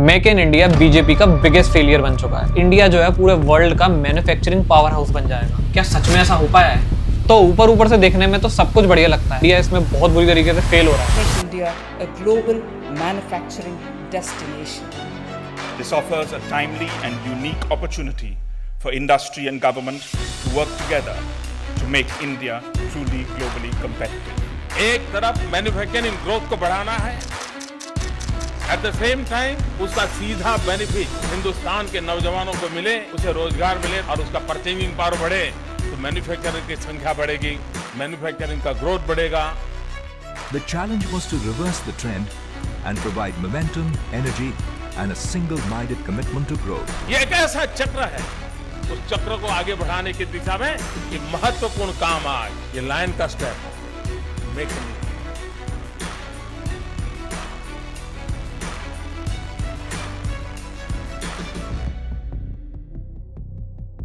Make in India BJP का biggest failure बन चुका है। इंडिया जो है पूरे वर्ल्ड का मैन्युफैक्चरिंग पावर हाउस बन जाएगा। क्या सच में ऐसा हो पाया है? तो ऊपर से देखने में तो सब कुछ बढ़िया लगता है। इंडिया इसमें बहुत बुरी तरीके से फेल हो रहा है। Make India a global manufacturing destination. This offers a timely and unique opportunity for industry and government to work together to make India truly globally competitive. एक तरफ मैन्युफैक्चरिंग ग्रोथ को बढ़ाना है, एट द सेम टाइम उसका सीधा benefit Hindustan के नौजवानों को मिले, उसे रोजगार मिले और उसका परचेजिंग पावर बढ़े, तो मैन्युफैक्चरिंग की संख्या बढ़ेगी, मैन्युफैक्चरिंग का ग्रोथ बढ़ेगा। The challenge was to reverse the trend and provide momentum, energy and a single-minded commitment to growth. ये एक ऐसा चक्र है, उस चक्र को आगे बढ़ाने की दिशा में एक महत्वपूर्ण काम आज ये लाइन का स्टेप है। Make in India.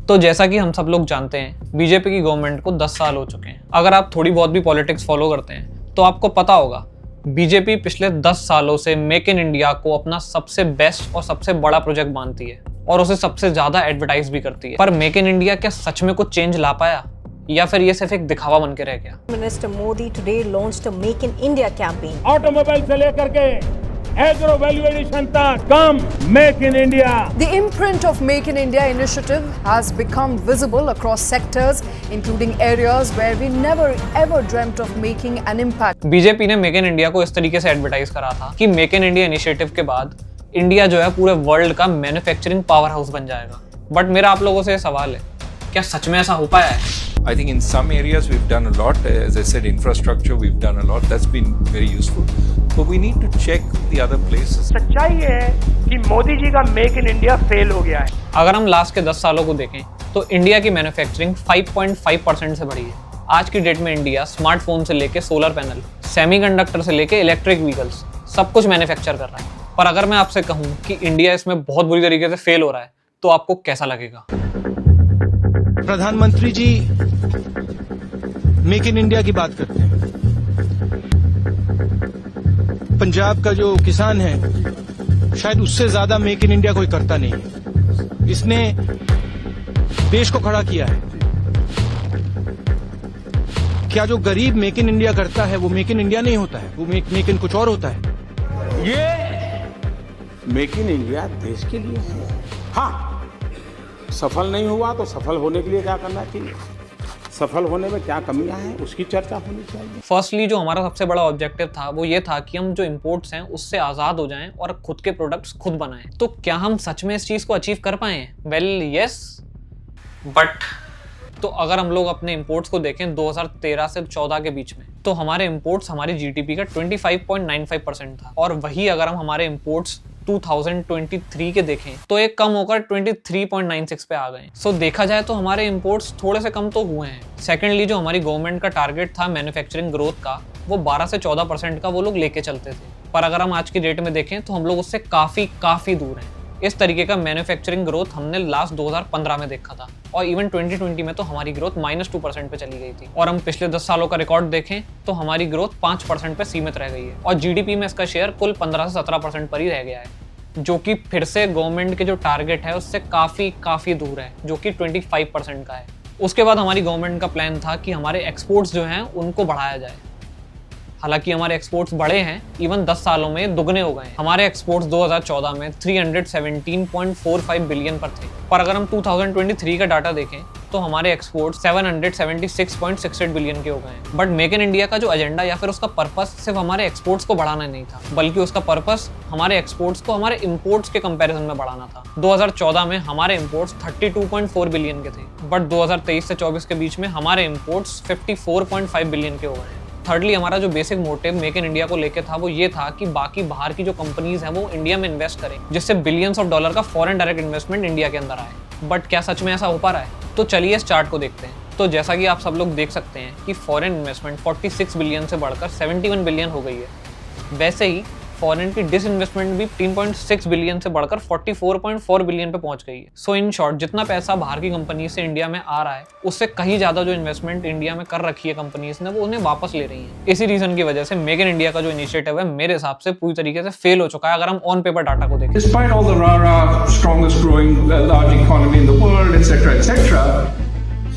तो जैसा कि हम सब लोग जानते हैं, बीजेपी की गवर्नमेंट को 10 साल हो चुके हैं। अगर आप थोड़ी बहुत भी पॉलिटिक्स फॉलो करते हैं तो आपको पता होगा बीजेपी पिछले 10 सालों से मेक इन इंडिया को अपना सबसे बेस्ट और सबसे बड़ा प्रोजेक्ट मानती है और उसे सबसे ज्यादा एडवर्टाइज भी करती है। पर मेक इन इंडिया क्या सच में कुछ चेंज ला पाया या फिर ये सिर्फ एक दिखावा बन के रह गया? Minister Modi today launched a Make in India campaign. Automobile से लेकर के एग्रो वैल्यू एडिशन तक काम make in India. The imprint of Make in India initiative has become visible across sectors, including areas where we never ever dreamt of making an impact. BJP ने make in India को इस तरीके से advertise करा था कि make in India initiative के बाद इंडिया जो है पूरे वर्ल्ड का मैन्युफैक्चरिंग पावर हाउस बन जाएगा। बट मेरा आप लोगों से ये सवाल है, क्या सच में ऐसा हो पाया है? I think in some areas we've done a lot. As I said, infrastructure we've done a lot. That's been very useful. But we need to check the other places. सच्चाई ये है कि मोदी जी का मेक इन इंडिया फेल हो गया है। अगर हम लास्ट के 10 सालों को देखें तो इंडिया की मैन्युफैक्चरिंग 5.5% से बढ़ी है। आज की डेट में इंडिया स्मार्टफोन से लेके सोलर पैनल, सेमीकंडक्टर से लेके इलेक्ट्रिक व्हीकल्स सब कुछ मैन्युफैक्चर कर रहा है। पर अगर मैं आपसे कहूं कि इंडिया इसमें बहुत बुरी तरीके से फेल हो रहा है तो आपको कैसा लगेगा? प्रधानमंत्री जी मेक इन इंडिया की बात करते हैं। पंजाब का जो किसान है शायद उससे ज्यादा मेक इन इंडिया कोई करता नहीं है। इसने देश को खड़ा किया है। क्या जो गरीब मेक इन इंडिया करता है वो मेक इन इंडिया नहीं होता है, वो मेक इन कुछ और होता है। ये मेक इन इंडिया देश के लिए है। हाँ, सफल नहीं हुआ तो सफल होने के लिए क्या करना चाहिए, सफल होने में क्या कमियां हैं उसकी चर्चा होनी चाहिए। फर्स्टली जो हमारा सबसे बड़ा ऑब्जेक्टिव था वो ये था कि हम जो इंपोर्ट्स हैं उससे आज़ाद हो जाएं और खुद के प्रोडक्ट्स खुद बनाएं। तो क्या हम सच में इस चीज़ को अचीव कर पाए हैं? वेल यस, बट तो अगर हम लोग अपने इंपोर्ट्स को देखें 2013 से 14 के बीच में, तो हमारे इंपोर्ट्स हमारी जीडीपी का 25.95% था। और वही अगर हम हमारे इंपोर्ट्स 2023 के देखें तो एक कम होकर 23.96 पे आ गए। सो देखा जाए तो हमारे इंपोर्ट्स थोड़े से कम तो हुए हैं। सेकेंडली जो हमारी गवर्नमेंट का टारगेट था मैन्युफैक्चरिंग ग्रोथ का, वो 12 से 14% का वो लोग लेके चलते थे। पर अगर हम आज की डेट में देखें तो हम लोग उससे काफ़ी दूर हैं। इस तरीके का मैन्युफैक्चरिंग ग्रोथ हमने लास्ट 2015 में देखा था और इवन 2020 में तो हमारी ग्रोथ -2% पे चली गई थी। और हम पिछले 10 सालों का रिकॉर्ड देखें तो हमारी ग्रोथ 5% पे सीमित रह गई है और जीडीपी में इसका शेयर कुल 15 से 17% पर ही रह गया है, जो कि फिर से गवर्नमेंट के जो टारगेट है उससे काफ़ी दूर है, जो कि 25% का है। उसके बाद हमारी गवर्नमेंट का प्लान था कि हमारे एक्सपोर्ट्स जो हैं उनको बढ़ाया जाए। हालांकि हमारे एक्सपोर्ट्स बढ़े हैं, इवन 10 सालों में दुगने हो गए। हमारे एक्सपोर्ट्स 2014 में 317.45 बिलियन पर थे, पर अगर हम 2023 का डाटा देखें तो हमारे एक्सपोर्ट्स 776.68 बिलियन के हो गए हैं। बट मेक इन इंडिया का जो एजेंडा या फिर उसका पर्पस सिर्फ हमारे एक्सपोर्ट्स को बढ़ाना नहीं था, बल्कि उसका पर्पस हमारे एक्सपोर्ट्स को हमारे इंपोर्ट्स के कंपैरिजन में बढ़ाना था। 2014 में हमारे इंपोर्ट्स 32.4 बिलियन के थे, बट 2023 से 24 के बीच में हमारे इंपोर्ट्स 54.5 बिलियन के हो गए हैं। थर्डली हमारा जो basic motive make in India को लेके था वो ये था कि बाकी बाहर की जो कंपनीज हैं वो इंडिया में इन्वेस्ट करें, जिससे बिलियंस ऑफ डॉलर का फॉरेन डायरेक्ट इन्वेस्टमेंट इंडिया के अंदर आए। बट क्या सच में ऐसा हो पा रहा है? तो चलिए इस चार्ट को देखते हैं। तो जैसा कि आप सब लोग देख सकते हैं कि फॉरेन इन्वेस्टमेंट 46 बिलियन से बढ़कर 71 बिलियन हो गई है। वैसे ही फॉरेन की डिसइन्वेस्टमेंट भी 3.6 बिलियन से बढ़कर 44.4 बिलियन पे पहुंच गई है। सो इन शॉर्ट, जितना पैसा बाहर की कंपनी से इंडिया में आ रहा है उससे कहीं ज्यादा जो इन्वेस्टमेंट इंडिया में कर रखी है कंपनीज ने, वो उन्हें वापस ले रही है। इसी रीजन की वजह से मेक इन इंडिया का जो इनिशिएटिव है मेरे हिसाब से पूरी तरीके से फेल हो चुका है, अगर हम ऑन पेपर डाटा को देखें। Despite all the rah-rah, strongest growing large economy in the world, etc.,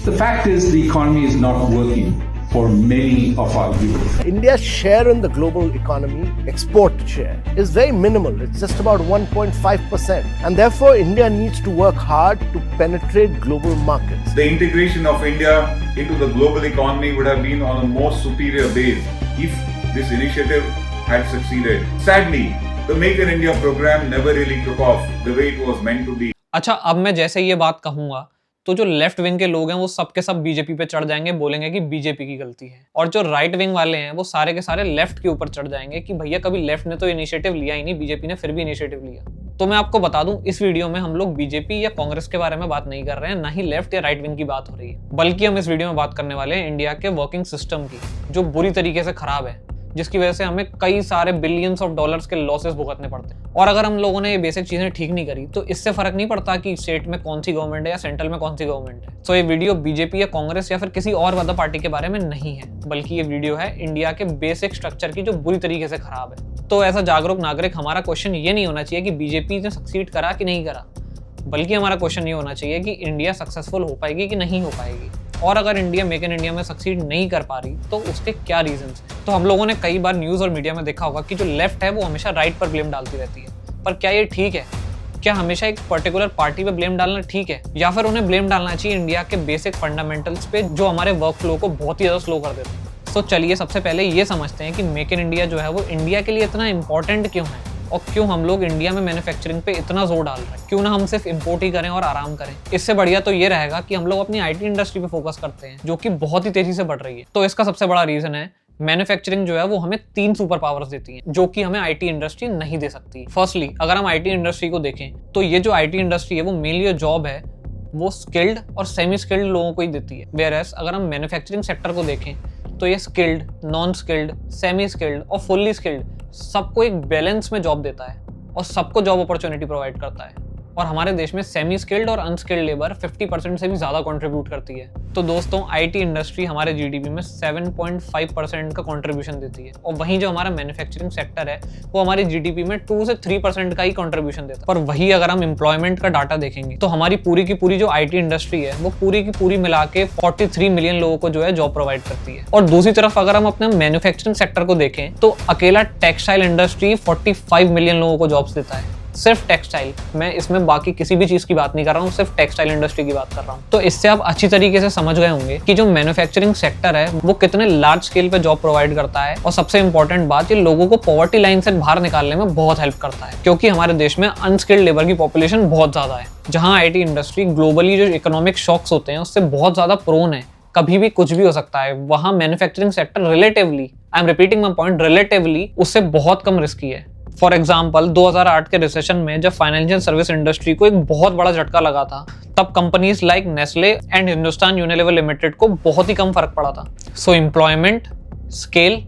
the fact is the economy is not working for many of our youth. India's share in the global economy, export share, is very minimal. It's just about 1.5%. And therefore, India needs to work hard to penetrate global markets. The integration of India into the global economy would have been on a more superior base if this initiative had succeeded. Sadly, the Make in India program never really took off the way it was meant to be. अच्छा, अब मैं जैसे ये बात कहूंगा तो जो left wing के लोग हैं वो सब के सब बीजेपी पे चढ़ जाएंगे, बोलेंगे कि बीजेपी की गलती है। और जो राइट विंग वाले हैं वो सारे के सारे लेफ्ट के ऊपर चढ़ जाएंगे कि भैया कभी लेफ्ट ने तो इनिशिएटिव लिया ही नहीं, बीजेपी ने फिर भी इनिशिएटिव लिया। तो मैं आपको बता दूं, इस वीडियो में हम लोग बीजेपी या कांग्रेस के बारे में बात नहीं कर रहे हैं, ना ही लेफ्ट या राइट विंग की बात हो रही है, बल्कि हम इस वीडियो में बात करने वाले हैं इंडिया के वर्किंग सिस्टम की, जो बुरी तरीके से खराब है, जिसकी वजह से हमें कई सारे बिलियंस ऑफ डॉलर्स के लॉसेस भुगतने पड़ते हैं। और अगर हम लोगों ने ये बेसिक चीजें ठीक नहीं करी तो इससे फर्क नहीं पड़ता कि स्टेट में कौन सी गवर्नमेंट है या सेंट्रल में कौन सी गवर्नमेंट है। तो ये वीडियो बीजेपी या कांग्रेस या फिर किसी और अदर पार्टी के बारे में नहीं है, बल्कि ये वीडियो है इंडिया के बेसिक स्ट्रक्चर की जो बुरी तरीके से खराब है। तो ऐसा जागरूक नागरिक हमारा क्वेश्चन ये नहीं होना चाहिए कि बीजेपी ने सक्सीड करा कि नहीं करा, बल्कि हमारा क्वेश्चन ये होना चाहिए कि इंडिया सक्सेसफुल हो पाएगी कि नहीं हो पाएगी, और अगर इंडिया मेक इन इंडिया में सक्सीड नहीं कर पा रही तो उसके क्या रीजंस हैं। तो हम लोगों ने कई बार न्यूज़ और मीडिया में देखा होगा कि जो लेफ्ट है वो हमेशा राइट पर ब्लेम डालती रहती है, पर क्या ये ठीक है? क्या हमेशा एक पर्टिकुलर पार्टी पे ब्लेम डालना ठीक है, या फिर उन्हें ब्लेम डालना चाहिए इंडिया के बेसिक फंडामेंटल्स पे जो हमारे वर्क फ्लो को बहुत ही ज़्यादा स्लो कर देते हैं। तो चलिए सबसे पहले ये समझते हैं कि मेक इन इंडिया जो है वो इंडिया के लिए इतना इंपॉर्टेंट क्यों है, और क्यों हम लोग इंडिया में मैन्युफैक्चरिंग पे इतना जोर डाल रहे हैं। क्यों ना हम सिर्फ इंपोर्ट ही करें और आराम करें। इससे बढ़िया तो ये रहेगा कि हम लोग अपनी आईटी इंडस्ट्री पे फोकस करते हैं, जो कि बहुत ही तेजी से बढ़ रही है। तो इसका सबसे बड़ा रीजन है मैन्युफैक्चरिंग जो है वो हमें 3 सुपर पावर्स देती है, जो कि हमें आईटी इंडस्ट्री नहीं दे सकती। फर्स्टली, अगर हम आईटी इंडस्ट्री को देखें तो ये जो आईटी इंडस्ट्री है वो मेनली जॉब है वो स्किल्ड और सेमी स्किल्ड लोगों को ही देती है। वेयरएस अगर हम मैन्युफैक्चरिंग सेक्टर को देखें तो ये skilled, non skilled, semi skilled और फुल्ली स्किल्ड सबको एक बैलेंस में जॉब देता है और सबको जॉब अपॉर्चुनिटी प्रोवाइड करता है। और हमारे देश में सेमी स्किल्ड और अनस्किल्ड लेबर 50% से भी ज़्यादा कंट्रीब्यूट करती है। तो दोस्तों, आईटी इंडस्ट्री हमारे जीडीपी में 7.5% का कंट्रीब्यूशन देती है, और वहीं जो हमारा मैन्युफैक्चरिंग सेक्टर है वो हमारी जीडीपी में 2 से 3% का ही कंट्रीब्यूशन देता है। पर वही अगर हम एम्प्लॉयमेंट का डाटा देखेंगे तो हमारी पूरी की पूरी जो आईटी इंडस्ट्री है वो पूरी की पूरी मिला के 43 मिलियन लोगों को जो है जॉब प्रोवाइड करती है। और दूसरी तरफ अगर हम अपने मैन्युफैक्चरिंग सेक्टर को देखें तो अकेला टेक्सटाइल इंडस्ट्री 45 मिलियन लोगों को जॉब्स देता है। सिर्फ टेक्सटाइल, मैं इसमें बाकी किसी भी चीज की बात नहीं कर रहा हूँ, सिर्फ टेक्सटाइल इंडस्ट्री की बात कर रहा हूँ। तो इससे आप अच्छी तरीके से समझ गए होंगे कि जो मैन्युफैक्चरिंग सेक्टर है वो कितने लार्ज स्केल पे जॉब प्रोवाइड करता है, और सबसे इंपॉर्टेंट बात, ये लोगों को पॉवर्टी लाइन से बाहर निकालने में बहुत हेल्प करता है, क्योंकि हमारे देश में अनस्किल्ड लेबर की पॉपुलेशन बहुत ज्यादा है। जहाँ आईटी इंडस्ट्री ग्लोबली जो इकोनॉमिक शॉक्स होते हैं उससे बहुत ज्यादा प्रोन है, कभी भी कुछ भी हो सकता है, वहाँ manufacturing sector relatively, I am repeating my point, relatively उससे बहुत कम रिस्की है। फॉर एग्जाम्पल 2008 के रिसेशन में जब फाइनेंशियल सर्विस इंडस्ट्री को एक बहुत बड़ा झटका लगा था, तब companies like Nestle and Hindustan Unilever limited को बहुत ही कम फर्क पड़ा था। सो एम्प्लॉयमेंट, स्केल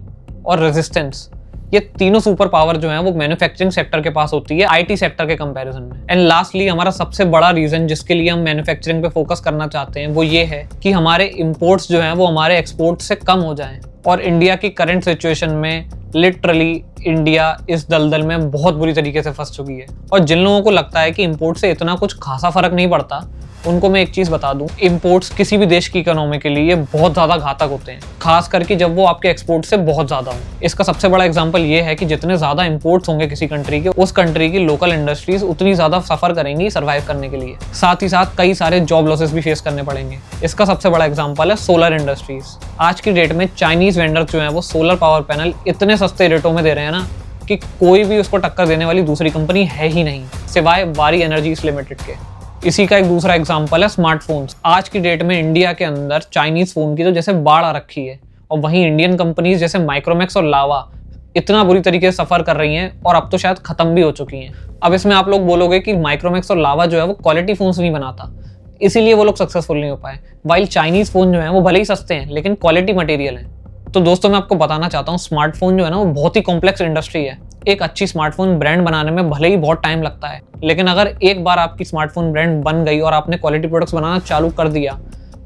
और रेजिस्टेंस, ये तीनों सुपर पावर जो हैं वो मैन्युफैक्चरिंग सेक्टर के पास होती है आईटी सेक्टर के कंपैरिजन में। एंड लास्टली, हमारा सबसे बड़ा रीजन जिसके लिए हम मैन्युफैक्चरिंग पे फोकस करना चाहते हैं वो ये है कि हमारे इंपोर्ट्स जो हैं वो हमारे एक्सपोर्ट से कम हो जाएं। और इंडिया की करंट सिचुएशन में लिटरली इंडिया इस दलदल में बहुत बुरी तरीके से फंस चुकी है। और जिन लोगों को लगता है कि इंपोर्ट से इतना कुछ खासा फर्क नहीं पड़ता, उनको मैं एक चीज बता दूं, इंपोर्ट्स किसी भी देश की इकोनॉमी के लिए बहुत ज्यादा घातक होते हैं, खास करके जब वो आपके एक्सपोर्ट से बहुत ज्यादा हो। इसका सबसे बड़ा एग्जांपल ये है कि जितने ज्यादा इंपोर्ट्स होंगे किसी कंट्री के, उस कंट्री की लोकल इंडस्ट्रीज उतनी ज्यादा सफर करेंगी सर्वाइव करने के लिए, साथ ही साथ कई सारे जॉब लॉसेस भी फेस करने पड़ेंगे। इसका सबसे बड़ा एग्जांपल है सोलर इंडस्ट्रीज। आज की डेट में चाइनीज वेंडर्स जो है वो सोलर पावर पैनल इतने सस्ते रेटों में दे रहे हैं ना कि कोई भी उसको टक्कर देने वाली दूसरी कंपनी है ही नहीं, सिवाय वारी एनर्जीज लिमिटेड के। इसी का एक दूसरा एग्जांपल है स्मार्टफोन्स। आज की डेट में इंडिया के अंदर चाइनीज फोन की तो जैसे बाढ़ आ रखी है, और वहीं इंडियन कंपनीज जैसे माइक्रोमैक्स और लावा इतना बुरी तरीके से सफर कर रही हैं और अब तो शायद खत्म भी हो चुकी हैं। अब इसमें आप लोग बोलोगे कि माइक्रोमैक्स और लावा जो है वो क्वालिटी फोन्स नहीं बनाता, इसीलिए वो लोग सक्सेसफुल नहीं हो पाए, वाइल चाइनीज फोन जो है वो भले ही सस्ते हैं लेकिन क्वालिटी मटेरियल है। तो दोस्तों, मैं आपको बताना चाहता हूँ, स्मार्टफोन जो है ना वो बहुत ही कॉम्प्लेक्स इंडस्ट्री है, एक अच्छी स्मार्टफोन ब्रांड बनाने में भले ही बहुत टाइम लगता है, लेकिन अगर एक बार आपकी स्मार्टफोन ब्रांड बन गई और आपने क्वालिटी प्रोडक्ट्स बनाना चालू कर दिया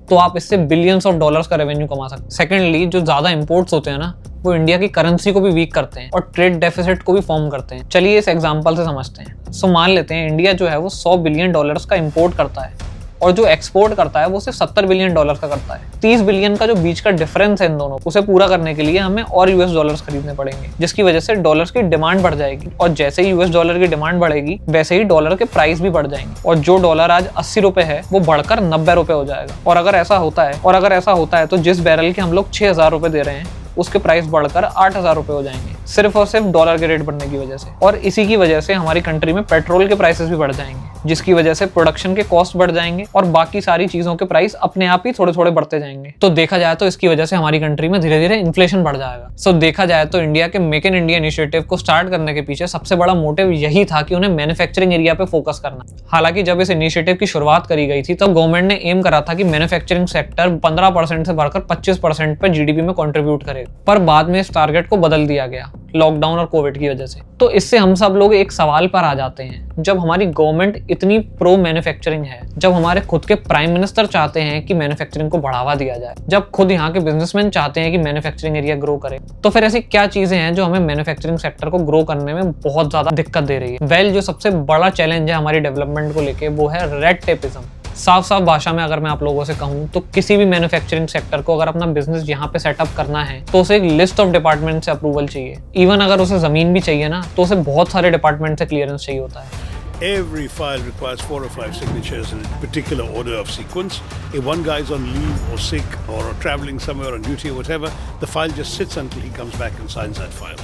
तो आप इससे बिलियंस ऑफ डॉलर्स का रेवेन्यू कमा सकते हैं। सेकेंडली, जो ज़्यादा इंपोर्ट्स होते हैं ना, वो इंडिया की करेंसी को भी वीक करते हैं और ट्रेड डेफिसिट को भी फॉर्म करते हैं। चलिए इस एग्जांपल से समझते हैं। सो मान लेते हैं इंडिया जो है वो $100 बिलियन का इंपोर्ट करता है और जो एक्सपोर्ट करता है वो सिर्फ $70 बिलियन का करता है। 30 बिलियन का जो बीच का डिफरेंस है इन दोनों, उसे पूरा करने के लिए हमें और US डॉलर्स खरीदने पड़ेंगे, जिसकी वजह से डॉलर्स की डिमांड बढ़ जाएगी और जैसे ही US डॉलर की डिमांड बढ़ेगी वैसे ही डॉलर के प्राइस भी बढ़ जाएंगे और जो डॉलर आज 80 रुपए है वो बढ़कर 90 रुपए हो जाएगा। और अगर ऐसा होता है तो जिस बैरल के हम लोग 6,000 रुपए दे रहे हैं उसके प्राइस बढ़कर 8,000 रुपए हो जाएंगे, सिर्फ और सिर्फ डॉलर के रेट बढ़ने की वजह से। और इसी की वजह से हमारी कंट्री में पेट्रोल के प्राइसेस भी बढ़ जाएंगे, जिसकी वजह से प्रोडक्शन के कॉस्ट बढ़ जाएंगे और बाकी सारी चीजों के प्राइस अपने आप ही थोड़े थोड़े बढ़ते जाएंगे। तो देखा जाए तो इसकी वजह से हमारी कंट्री में धीरे धीरे इन्फ्लेशन बढ़ जाएगा। सो देखा जाए तो इंडिया के मेक इन इंडिया इनिशिएटिव को स्टार्ट करने के पीछे सबसे बड़ा मोटिव यही था कि उन्हें मैन्युफैक्चरिंग एरिया पे फोकस करना। हालांकि जब इस इनिशिएटिव की शुरुआत करी गई थी तब गवर्नमेंट ने एम करा था कि मैन्युफैक्चरिंग सेक्टर 15% से बढ़कर 25% पे जीडीपी में कंट्रीब्यूट करेगा, पर बाद में इस टारगेट को बदल दिया गया लॉकडाउन और कोविड की वजह से। तो इससे हम सब लोग एक सवाल पर आ जाते हैं, जब हमारी गवर्नमेंट इतनी प्रो मैन्युफैक्चरिंग है, जब हमारे खुद के प्राइम मिनिस्टर चाहते हैं कि मैन्युफैक्चरिंग को बढ़ावा दिया जाए, जब खुद यहाँ के बिजनेसमैन चाहते हैं कि मैन्युफैक्चरिंग एरिया ग्रो करे, तो फिर ऐसी क्या चीजें हैं जो हमें मैन्युफैक्चरिंग सेक्टर को ग्रो करने में बहुत ज्यादा दिक्कत दे रही है? वेल, जो सबसे बड़ा चैलेंज है हमारी डेवलपमेंट को लेके वो है रेड टेपिज्म। साफ साफ भाषा में अगर मैं आप लोगों से कहूँ तो किसी भी मैन्युफैक्चरिंग सेक्टर को अगर अपना बिजनेस यहाँ पे सेटअप करना है तो उसे एक लिस्ट ऑफ डिपार्टमेंट से अप्रूवल चाहिए। इवन अगर उसे जमीन भी चाहिए ना तो उसे बहुत सारे डिपार्टमेंट से क्लियरेंस चाहिए होता है। Every file requires 4 or 5 signatures in a particular order of sequence. If one guy is on leave or sick or traveling somewhere on duty or whatever, the file just sits until he comes back and signs that file.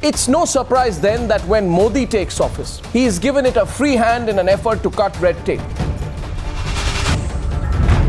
It's no surprise then that when Modi takes office, he is given it a free hand in an effort to cut red tape.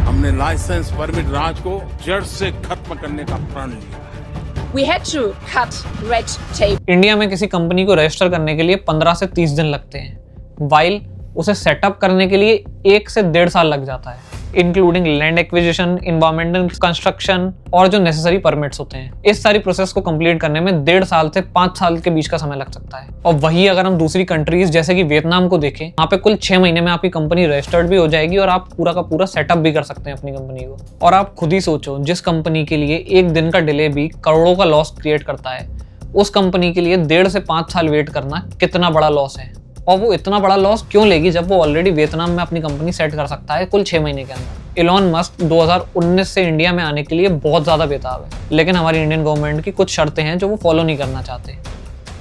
हमने licence permit राज को जड़ से खत्म करने का प्रण लिया। We had to cut red tape. India में किसी कंपनी को रजिस्टर करने के लिए 15 से 30 दिन लगते हैं, वाइल उसे सेटअप करने के लिए 1 से 1.5 साल लग जाता है, including land acquisition, environmental construction और जो नेसेसरी परमिट्स होते हैं। इस सारी प्रोसेस को कंप्लीट करने में 1.5 साल से 5 साल के बीच का समय लग सकता है। और वही अगर हम दूसरी कंट्रीज जैसे कि वियतनाम को देखें, वहाँ पे कुल 6 महीने में आपकी कंपनी रजिस्टर्ड भी हो जाएगी और आप पूरा का पूरा सेटअप भी कर सकते हैं अपनी कंपनी को। और आप खुद ही सोचो, जिस कंपनी के लिए 1 दिन का डिले भी करोड़ों का लॉस क्रिएट करता है, उस कंपनी के लिए 1.5 से 5 साल वेट करना कितना बड़ा लॉस है। और वो इतना बड़ा लॉस क्यों लेगी जब वो ऑलरेडी वियतनाम में अपनी कंपनी सेट कर सकता है कुल 6 महीने के अंदर। इलॉन मस्क 2019 से इंडिया में आने के लिए बहुत ज़्यादा बेताब है, लेकिन हमारी इंडियन गवर्नमेंट की कुछ शर्तें हैं जो वो फॉलो नहीं करना चाहते।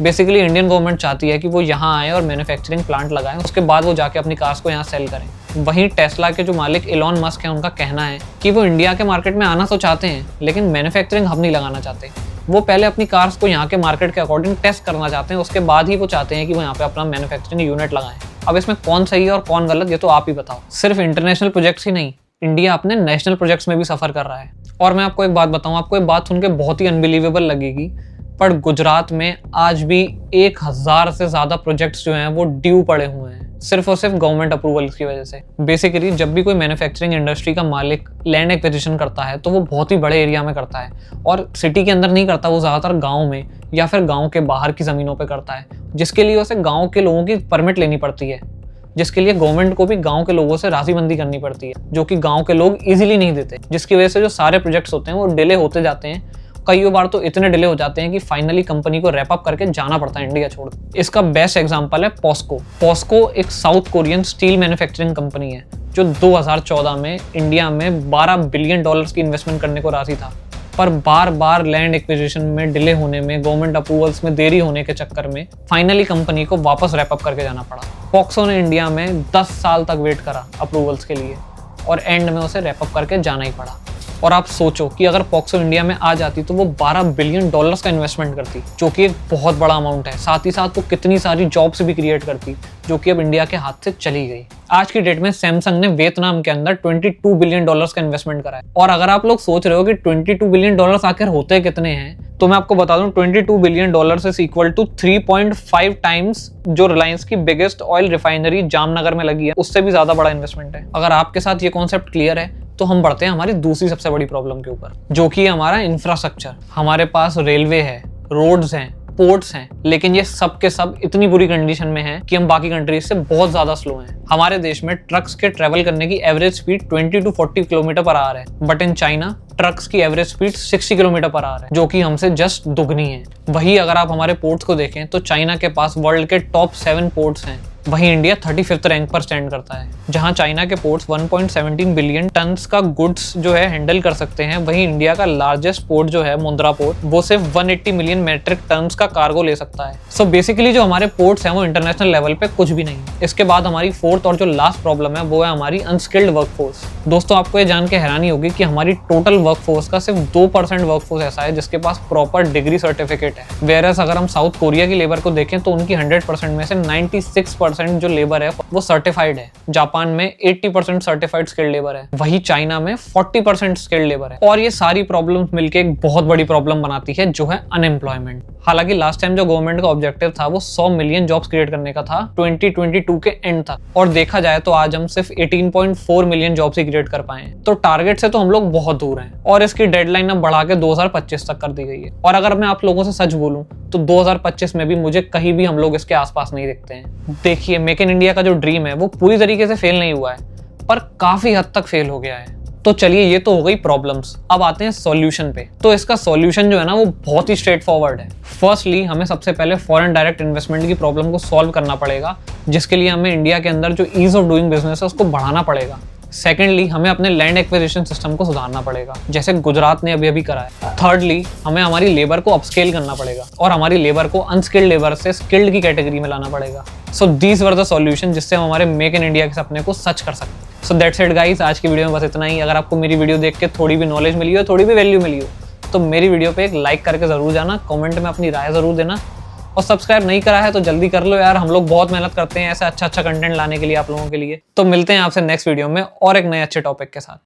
बेसिकली इंडियन गवर्नमेंट चाहती है कि वो यहाँ आए और मैन्युफैक्चरिंग प्लांट लगाएं, उसके बाद वो जाके अपनी कार्स को यहाँ सेल करें। वहीं टेस्ला के जो मालिक इलॉन मस्क हैं, उनका कहना है कि वो इंडिया के मार्केट में आना तो चाहते हैं लेकिन मैन्युफैक्चरिंग हब नहीं लगाना चाहते। वो पहले अपनी कार्स को यहाँ के मार्केट के अकॉर्डिंग टेस्ट करना चाहते हैं, उसके बाद ही वो चाहते हैं कि वो यहाँ पे अपना मैन्युफैक्चरिंग यूनिट लगाएं। अब इसमें कौन सही है और कौन गलत, ये तो आप ही बताओ। सिर्फ इंटरनेशनल प्रोजेक्ट्स ही नहीं, इंडिया अपने नेशनल प्रोजेक्ट्स में भी सफर कर रहा है। और मैं आपको एक बात बताऊं, आपको एक बात सुन के बहुत ही अनबिलीवेबल लगेगी, पर गुजरात में आज भी 1000 से ज्यादा प्रोजेक्ट्स जो हैं वो ड्यू पड़े हुए हैं, सिर्फ और सिर्फ गवर्नमेंट अप्रूवल की वजह से। बेसिकली जब भी कोई मैन्युफैक्चरिंग इंडस्ट्री का मालिक लैंड एक्विजिशन करता है तो वो बहुत ही बड़े एरिया में करता है और सिटी के अंदर नहीं करता, वो ज़्यादातर गाँव में या फिर गाँव के बाहर की ज़मीनों पर करता है, जिसके लिए उसे गाँव के लोगों की परमिट लेनी पड़ती है, जिसके लिए गवर्नमेंट को भी गांव के लोगों से राजीबंदी करनी पड़ती है, जो कि गांव के लोग इजीली नहीं देते, जिसकी वजह से जो सारे प्रोजेक्ट्स होते हैं वो डिले होते जाते हैं। कई बार तो इतने डिले हो जाते हैं कि फाइनली कंपनी को रैप अप करके जाना पड़ता है इंडिया छोड़। इसका बेस्ट एग्जांपल है पॉस्को। पॉस्को एक south Korean steel manufacturing company है जो 2014 में इंडिया में $12 बिलियन की इन्वेस्टमेंट करने को राजी था, पर बार बार लैंड एक्विजिशन में डिले होने में, गवर्नमेंट अप्रूवल्स में देरी होने के चक्कर में फाइनली कंपनी को वापस रैप अप करके जाना पड़ा। पॉक्सो ने इंडिया में 10 साल तक वेट करा अप्रूवल्स के लिए और एंड में उसे रैप अप करके जाना ही पड़ा। और आप सोचो कि अगर पॉक्सो इंडिया में आ जाती तो वो $12 बिलियन का इन्वेस्टमेंट करती, जो कि एक बहुत बड़ा अमाउंट है। साथ ही साथ वो कितनी सारी जॉब्स भी क्रिएट करती, जो कि अब इंडिया के हाथ से चली गई। आज की डेट में सैमसंग ने वियतनाम के अंदर $22 बिलियन का इन्वेस्टमेंट करा है। और अगर आप लोग सोच रहे हो कि $22 बिलियन आखिर होते कितने हैं, तो मैं आपको बता दूं $22 billion is equal to 3.5 times जो रिलायंस की बिगेस्ट ऑयल रिफाइनरी जामनगर में लगी है, उससे भी ज्यादा बड़ा इन्वेस्टमेंट है। अगर आपके साथ ये कॉन्सेप्ट क्लियर है तो हम बढ़ते हैं हमारी दूसरी सबसे बड़ी प्रॉब्लम के ऊपर, जो कि हमारा इंफ्रास्ट्रक्चर। हमारे पास रेलवे है, रोड्स हैं, पोर्ट्स हैं, लेकिन ये सब के सब इतनी बुरी कंडीशन में हैं कि हम बाकी कंट्रीज से बहुत ज्यादा स्लो हैं। हमारे देश में ट्रक्स के ट्रेवल करने की average speed 20 to 40 kilometre per hour है, बट इन चाइना ट्रक्स की average speed 60 kilometre per hour है, जो कि हमसे जस्ट दुगनी है। वही अगर आप हमारे पोर्ट्स को देखें तो चाइना के पास वर्ल्ड के टॉप 7 पोर्ट्स हैं, वहीं इंडिया 35th रैंक पर स्टैंड करता है। जहां चाइना के पोर्ट्स 1.17 बिलियन टन्स का गुड्स जो है हैंडल कर सकते हैं, वहीं इंडिया का लार्जेस्ट पोर्ट जो है मुंद्रा पोर्ट, वो सिर्फ 180 मिलियन मेट्रिक टन्स का कार्गो ले सकता है। सो बेसिकली जो हमारे पोर्ट्स हैं वो इंटरनेशनल लेवल पे कुछ भी नहीं है। इसके बाद हमारी फोर्थ और जो लास्ट प्रॉब्लम है वो है हमारी अनस्किल्ड वर्कफोर्स। दोस्तों, आपको ये जान के हैरानी होगी कि हमारी टोटल वर्कफोर्स का सिर्फ 2% वर्कफोर्स ऐसा है जिसके पास प्रॉपर डिग्री सर्टिफिकेट है। वेयरएस अगर हम साउथ कोरिया की लेबर को देखें तो उनकी 100% में से 96% जो लेबर है वो सर्टिफाइड है। जापान में 80% सर्टिफाइड स्किल्ड लेबर है, वही चाइना में 40% स्किल्ड लेबर है। और ये सारी प्रॉब्लम्स मिलके एक बहुत बड़ी प्रॉब्लम बनाती है जो है अनएम्प्लॉयमेंट। हालांकि लास्ट टाइम जो गवर्नमेंट का ऑब्जेक्टिव था वो 100 मिलियन जॉब्स क्रिएट करने का था 2022 के एंड तक, और देखा जाए तो आज हम सिर्फ 18.4 मिलियन जॉब्स ही क्रिएट कर पाए हैं। तो टारगेट से तो हम लोग बहुत दूर हैं और इसकी डेडलाइन अब बढ़ा के 2025 तक कर दी गई है। और अगर मैं आप लोगों से सच बोलूं तो 2025 में भी मुझे कहीं भी हम लोग इसके आसपास नहीं दिखते हैं। देखिए, मेक इन इंडिया का जो ड्रीम है वो पूरी तरीके से फेल नहीं हुआ है, पर काफी हद तक फेल हो गया है। तो चलिए, ये तो हो गई प्रॉब्लम्स, अब आते हैं सॉल्यूशन पे। तो इसका सॉल्यूशन जो है ना वो बहुत ही स्ट्रेट फॉरवर्ड है। फर्स्टली, हमें सबसे पहले फॉरेन डायरेक्ट इन्वेस्टमेंट की प्रॉब्लम को सॉल्व करना पड़ेगा, जिसके लिए हमें इंडिया के अंदर जो ईज ऑफ डूइंग बिजनेस है उसको बढ़ाना पड़ेगा। सेकेंडली, हमें अपने लैंड एक्विजिशन सिस्टम को सुधारना पड़ेगा, जैसे गुजरात ने अभी करा है। थर्डली, हमें हमारी लेबर को अपस्केल करना पड़ेगा और हमारी लेबर को अनस्किल्ड लेबर से स्किल्ड की कैटेगरी में लाना पड़ेगा। So these were the solution जिससे हम हमारे मेक इन इंडिया के सपने को सच कर सकते हैं। सो दैट्स इट गाइस, आज की वीडियो में बस इतना ही। अगर आपको मेरी वीडियो देख के थोड़ी भी नॉलेज मिली हो, थोड़ी भी वैल्यू मिली हो, तो मेरी वीडियो पे एक लाइक करके जरूर जाना, कमेंट में अपनी राय जरूर देना, और सब्सक्राइब नहीं करा है तो जल्दी कर लो यार। हम लोग बहुत मेहनत करते हैं ऐसे अच्छा कंटेंट लाने के लिए आप लोगों के लिए। तो मिलते हैं आपसे नेक्स्ट वीडियो में और एक नए अच्छे टॉपिक के साथ।